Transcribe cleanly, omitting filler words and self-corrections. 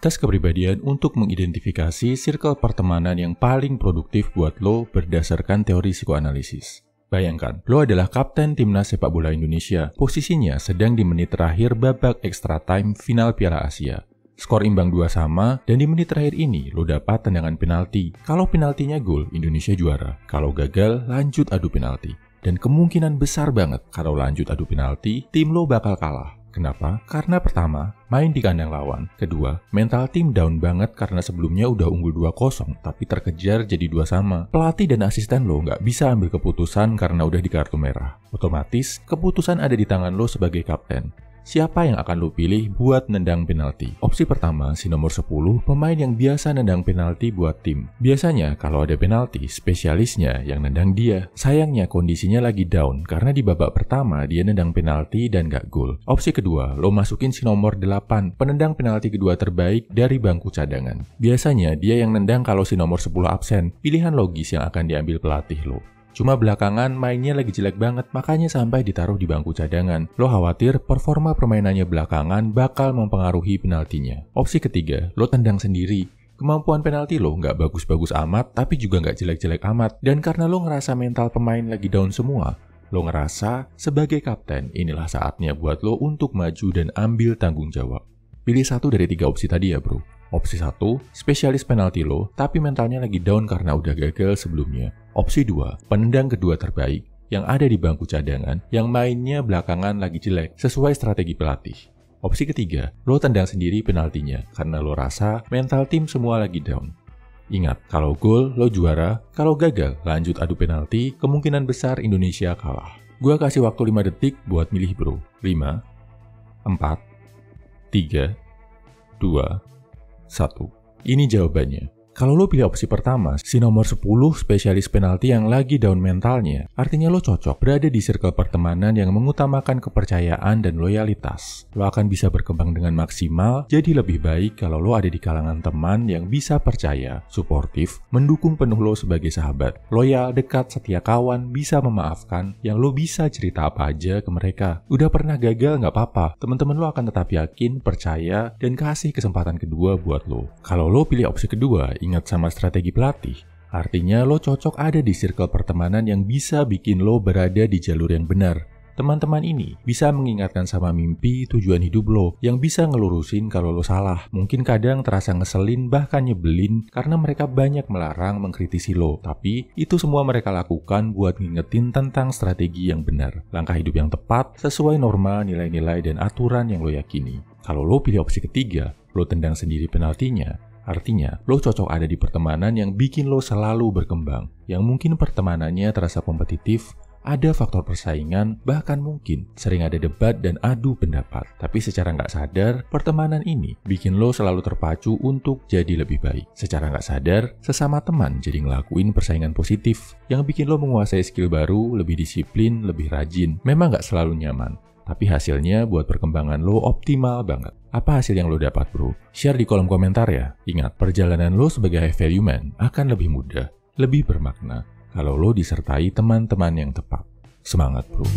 tes kepribadian untuk mengidentifikasi circle pertemanan yang paling produktif buat lo berdasarkan teori psikoanalisis. Bayangkan, lo adalah kapten timnas sepak bola Indonesia. Posisinya sedang di menit terakhir babak extra time final Piala Asia. Skor imbang 2 sama, dan di menit terakhir ini lo dapat tendangan penalti. Kalau penaltinya gol, Indonesia juara. Kalau gagal, lanjut adu penalti. Dan kemungkinan besar banget kalau lanjut adu penalti, tim lo bakal kalah. Kenapa? Karena pertama, main di kandang lawan. Kedua, mental tim down banget karena sebelumnya udah unggul 2-0, tapi terkejar jadi 2 sama. Pelatih dan asisten lo nggak bisa ambil keputusan karena udah di kartu merah. Otomatis, keputusan ada di tangan lo sebagai kapten. Siapa yang akan lo pilih buat nendang penalti? Opsi pertama, si nomor 10, pemain yang biasa nendang penalti buat tim. Biasanya kalau ada penalti, spesialisnya yang nendang dia. Sayangnya kondisinya lagi down, karena di babak pertama dia nendang penalti dan gak gol. Opsi kedua, lo masukin si nomor 8, penendang penalti kedua terbaik dari bangku cadangan. Biasanya dia yang nendang kalau si nomor 10 absen, pilihan logis yang akan diambil pelatih lo. Cuma belakangan mainnya lagi jelek banget, makanya sampai ditaruh di bangku cadangan. Lo khawatir performa permainannya belakangan bakal mempengaruhi penaltinya. Opsi ketiga, lo tendang sendiri. Kemampuan penalti lo nggak bagus-bagus amat, tapi juga nggak jelek-jelek amat. Dan karena lo ngerasa mental pemain lagi down semua, lo ngerasa sebagai kapten inilah saatnya buat lo untuk maju dan ambil tanggung jawab. Pilih satu dari 3 opsi tadi ya bro. Opsi 1, spesialis penalti lo, tapi mentalnya lagi down karena udah gagal sebelumnya. Opsi 2, penendang kedua terbaik, yang ada di bangku cadangan, yang mainnya belakangan lagi jelek, sesuai strategi pelatih. Opsi ketiga, lo tendang sendiri penaltinya, karena lo rasa mental tim semua lagi down. Ingat, kalau gol, lo juara, kalau gagal, lanjut adu penalti, kemungkinan besar Indonesia kalah. Gua kasih waktu 5 detik buat milih bro. 5, 4, 3, 2, 1. Ini jawabannya. Kalau lo pilih opsi pertama, si nomor 10 spesialis penalti yang lagi down mentalnya, artinya lo cocok berada di circle pertemanan yang mengutamakan kepercayaan dan loyalitas. Lo akan bisa berkembang dengan maksimal, jadi lebih baik kalau lo ada di kalangan teman yang bisa percaya, suportif, mendukung penuh lo sebagai sahabat, loyal, dekat, setia kawan, bisa memaafkan, yang lo bisa cerita apa aja ke mereka. Udah pernah gagal nggak apa-apa, teman-teman lo akan tetap yakin, percaya, dan kasih kesempatan kedua buat lo. Kalau lo pilih opsi kedua, ingat sama strategi pelatih, artinya lo cocok ada di circle pertemanan yang bisa bikin lo berada di jalur yang benar. Teman-teman ini bisa mengingatkan sama mimpi, tujuan hidup lo, yang bisa ngelurusin kalau lo salah. Mungkin kadang terasa ngeselin, bahkan nyebelin, karena mereka banyak melarang, mengkritisi lo. Tapi, itu semua mereka lakukan buat ngingetin tentang strategi yang benar. Langkah hidup yang tepat, sesuai norma, nilai-nilai, dan aturan yang lo yakini. Kalau lo pilih opsi ketiga, lo tendang sendiri penaltinya, artinya, lo cocok ada di pertemanan yang bikin lo selalu berkembang, yang mungkin pertemanannya terasa kompetitif, ada faktor persaingan, bahkan mungkin sering ada debat dan adu pendapat. Tapi secara nggak sadar, pertemanan ini bikin lo selalu terpacu untuk jadi lebih baik. Secara nggak sadar, sesama teman jadi ngelakuin persaingan positif, yang bikin lo menguasai skill baru, lebih disiplin, lebih rajin. Memang nggak selalu nyaman, tapi hasilnya buat perkembangan lo optimal banget. Apa hasil yang lo dapat bro? Share di kolom komentar ya. Ingat, perjalanan lo sebagai high value man akan lebih mudah, lebih bermakna, kalau lo disertai teman-teman yang tepat. Semangat bro.